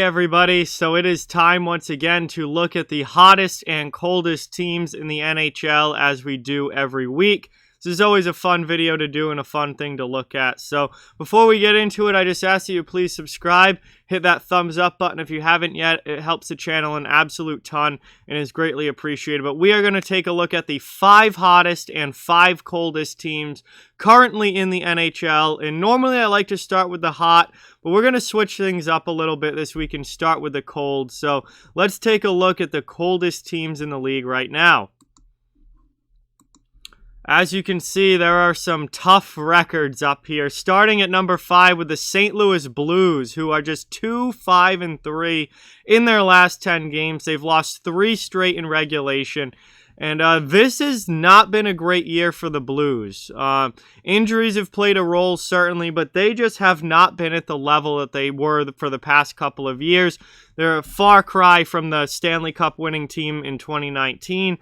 Hey everybody, so it is time once again to look at the hottest and coldest teams in the NHL as we do every week. This is always a fun video to do and a fun thing to look at. So before we get into it, I just ask that you please subscribe, hit that thumbs up button if you haven't yet. It helps the channel an absolute ton and is greatly appreciated. But we are going to take a look at the 5 hottest and 5 coldest teams currently in the NHL. And normally I like to start with the hot, but we're going to switch things up a little bit this week and start with the cold. So let's take a look at the coldest teams in the league right now. As you can see, there are some tough records up here. Starting at number 5 with the St. Louis Blues, who are just 2-5-3 in their last 10 games. They've lost 3 straight in regulation. And this has not been a great year for the Blues. Injuries have played a role, certainly, but they just have not been at the level that they were for the past couple of years. They're a far cry from the Stanley Cup winning team in 2019,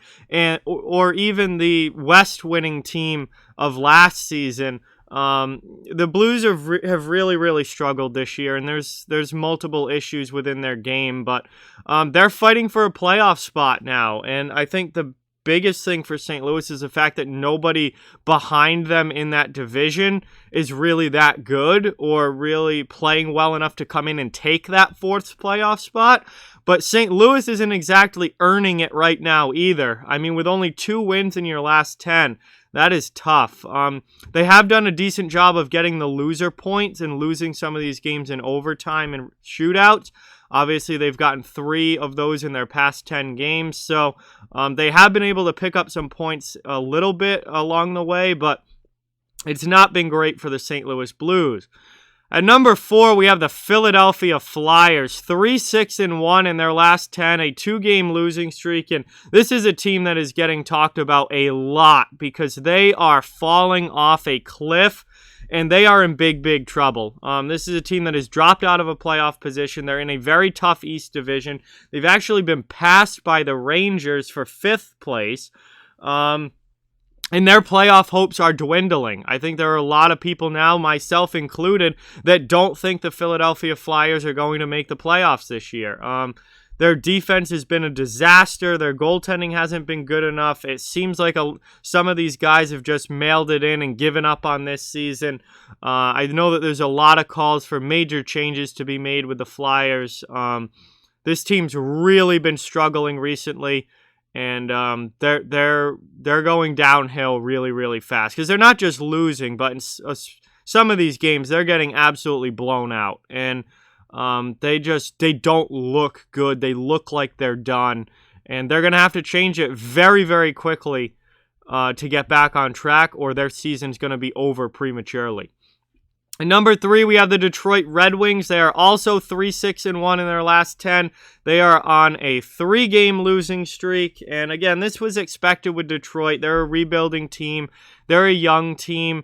or even the West winning team of last season. The Blues have really struggled this year, and there's multiple issues within their game, but they're fighting for a playoff spot now, and I think the biggest thing for St. Louis is the fact that nobody behind them in that division is really that good or really playing well enough to come in and take that 4th playoff spot. But St. Louis isn't exactly earning it right now either. I mean, with only 2 wins in your last 10, that is tough. They have done a decent job of getting the loser points and losing some of these games in overtime and shootouts. Obviously, they've gotten 3 of those in their past 10 games, so they have been able to pick up some points a little bit along the way, but it's not been great for the St. Louis Blues. At number 4, we have the Philadelphia Flyers, 3-6-1 in their last 10, a 2-game losing streak, and this is a team that is getting talked about a lot because they are falling off a cliff. And they are in big trouble. This is a team that has dropped out of a playoff position. They're in a very tough East Division. They've actually been passed by the Rangers for 5th place. And their playoff hopes are dwindling. I think there are a lot of people now, myself included, that don't think the Philadelphia Flyers are going to make the playoffs this year. Their defense has been a disaster. Their goaltending hasn't been good enough. It seems like some of these guys have just mailed it in and given up on this season. I know that there's a lot of calls for major changes to be made with the Flyers. This team's really been struggling recently, and they're going downhill really fast because they're not just losing, but in some of these games they're getting absolutely blown out. And they don't look good. They look like they're done, and they're going to have to change it very quickly to get back on track, or their season's going to be over prematurely. At number 3, we have the Detroit Red Wings. They are also 3-6-1 in their last 10. They are on a 3-game losing streak, and again, this was expected with Detroit. They're a rebuilding team. They're a young team.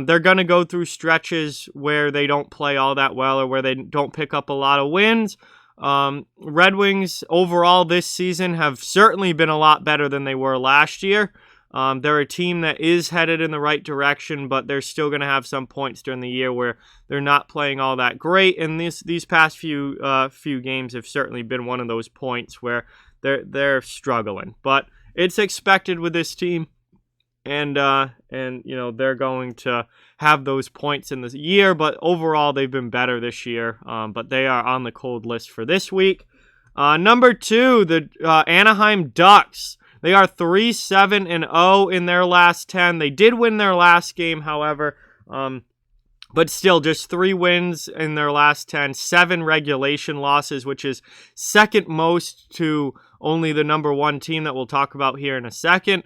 They're going to go through stretches where they don't play all that well or where they don't pick up a lot of wins. Red Wings overall this season have certainly been a lot better than they were last year. They're a team that is headed in the right direction, but they're still going to have some points during the year where they're not playing all that great. And these past few games have certainly been one of those points where they're struggling. But it's expected with this team. And you know, they're going to have those points in the year, but overall they've been better this year. But they are on the cold list for this week. Number 2, the Anaheim Ducks. They are 3-7-0 in their last 10. They did win their last game, however, but still just 3 wins in their last 10, 7 regulation losses, which is second most to only the number 1 team that we'll talk about here in a second.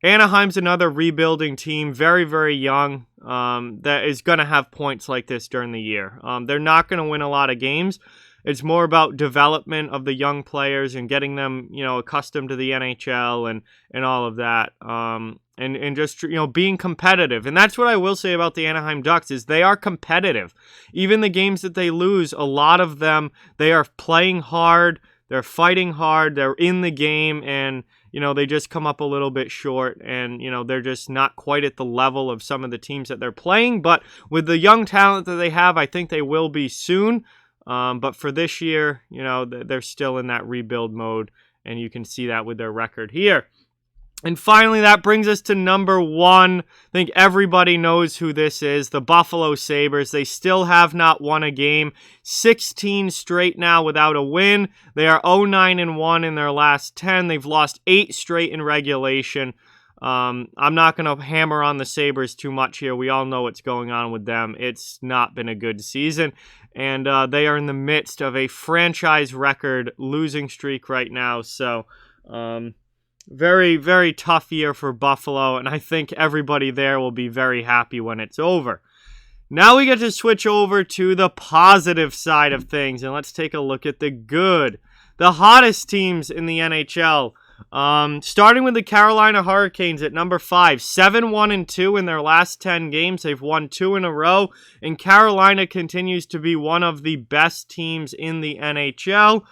Anaheim's another rebuilding team, very young, that is going to have points like this during the year. They're not going to win a lot of games. It's more about development of the young players and getting them, you know, accustomed to the NHL and all of that, and just, you know, being competitive. And that's what I will say about the Anaheim Ducks is they are competitive. Even the games that they lose, a lot of them, they are playing hard, they're fighting hard, they're in the game, and you know, they just come up a little bit short, and, you know, they're just not quite at the level of some of the teams that they're playing. But with the young talent that they have, I think they will be soon. But for this year, they're still in that rebuild mode, and you can see that with their record here. And finally, that brings us to number 1. I think everybody knows who this is, the Buffalo Sabres. They still have not won a game. 16 straight now without a win. They are 0-9-1 in their last 10. They've lost 8 straight in regulation. I'm not going to hammer on the Sabres too much here. We all know what's going on with them. It's not been a good season. And they are in the midst of a franchise record losing streak right now. So, very, very tough year for Buffalo, and I think everybody there will be very happy when it's over. Now we get to switch over to the positive side of things, and let's take a look at the good. The hottest teams in the NHL, starting with the Carolina Hurricanes at number 5, 7-1-2 in their last 10 games. They've won 2 in a row, and Carolina continues to be one of the best teams in the NHL.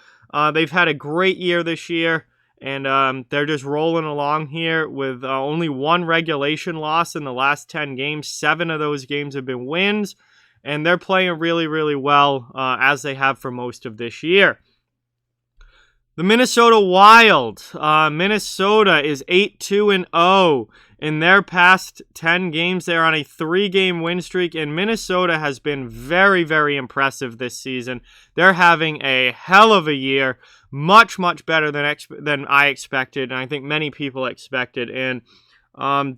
They've had a great year this year. And they're just rolling along here with only 1 regulation loss in the last 10 games. 7 of those games have been wins. And they're playing really, really well, as they have for most of this year. The Minnesota Wild. Minnesota is 8-2-0 in their past 10 games. They're on a 3-game win streak, and Minnesota has been very, very impressive this season. They're having a hell of a year. Much, much better than I expected, and I think many people expected. And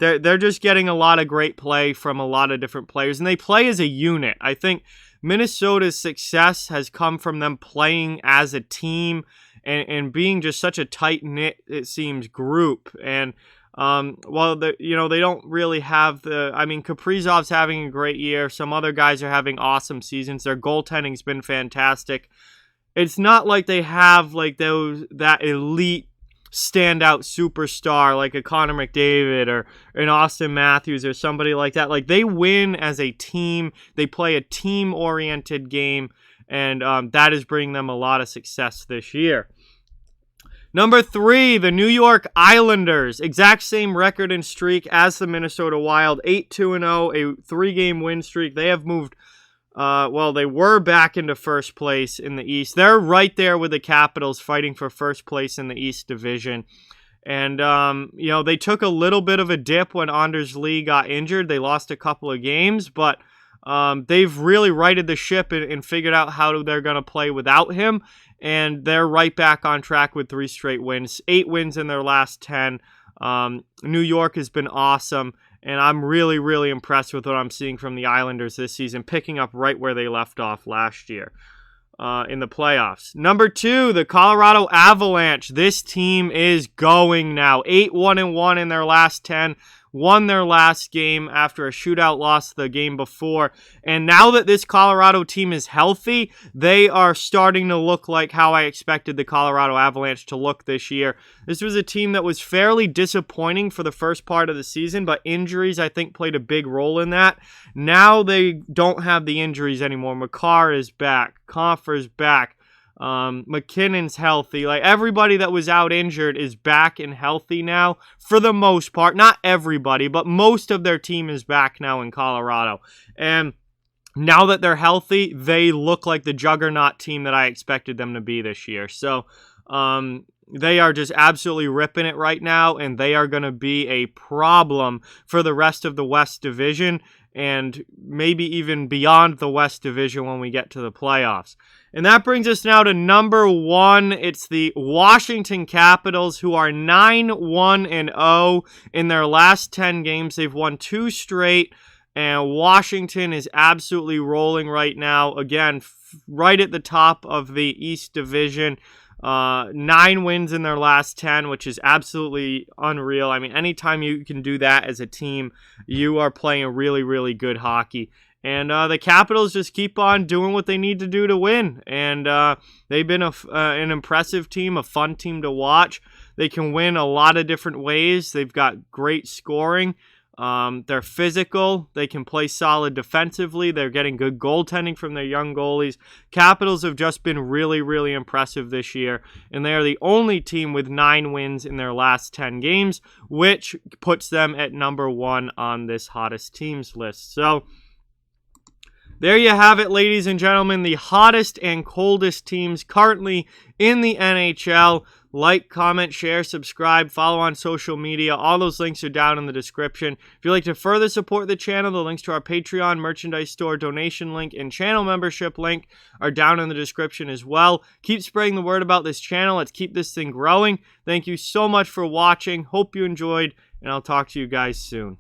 they're just getting a lot of great play from a lot of different players, and they play as a unit. I think Minnesota's success has come from them playing as a team and being just such a tight-knit, it seems, group. And while they don't really have Kaprizov's having a great year. Some other guys are having awesome seasons. Their goaltending's been fantastic. It's not like they have that elite standout superstar like a Connor McDavid or an Austin Matthews or somebody like that. Like, they win as a team. They play a team-oriented game, and that is bringing them a lot of success this year. Number 3, the New York Islanders. Exact same record and streak as the Minnesota Wild. 8-2-0, a 3-game win streak. They have moved, they were back into first place in the East. They're right there with the Capitals fighting for first place in the East Division. And, they took a little bit of a dip when Anders Lee got injured. They lost a couple of games, but they've really righted the ship and figured out how they're going to play without him. And they're right back on track with 3 straight wins. 8 wins in their last 10. New York has been awesome. And I'm really, really impressed with what I'm seeing from the Islanders this season, picking up right where they left off last year in the playoffs. Number 2, the Colorado Avalanche. This team is going now. 8-1-1 in their last 10. Won their last game after a shootout loss the game before. And now that this Colorado team is healthy, they are starting to look like how I expected the Colorado Avalanche to look this year. This was a team that was fairly disappointing for the first part of the season, but injuries, I think, played a big role in that. Now they don't have the injuries anymore. Makar is back. Compher's back. McKinnon's healthy. Like, everybody that was out injured is back and healthy now for the most part. Not everybody, but most of their team is back now in Colorado. And now that they're healthy, they look like the juggernaut team that I expected them to be this year. So, they are just absolutely ripping it right now, and they are going to be a problem for the rest of the West Division and maybe even beyond the West Division when we get to the playoffs. And that brings us now to number 1. It's the Washington Capitals, who are 9-1-0 in their last 10 games. They've won 2 straight, and Washington is absolutely rolling right now. Again, right at the top of the East Division. 9 wins in their last 10, which is absolutely unreal. I mean, anytime you can do that as a team, you are playing really, really good hockey. And the Capitals just keep on doing what they need to do to win. And they've been an impressive team, a fun team to watch. They can win a lot of different ways. They've got great scoring. They're physical. They can play solid defensively. They're getting good goaltending from their young goalies. Capitals have just been really, really impressive this year. And they are the only team with 9 wins in their last 10 games, which puts them at number 1 on this hottest teams list. So There you have it, ladies and gentlemen, the hottest and coldest teams currently in the NHL. Like, comment, share, subscribe, follow on social media. All those links are down in the description. If you'd like to further support the channel, the links to our Patreon, merchandise store, donation link, and channel membership link are down in the description as well. Keep spreading the word about this channel. Let's keep this thing growing. Thank you so much for watching. Hope you enjoyed, and I'll talk to you guys soon.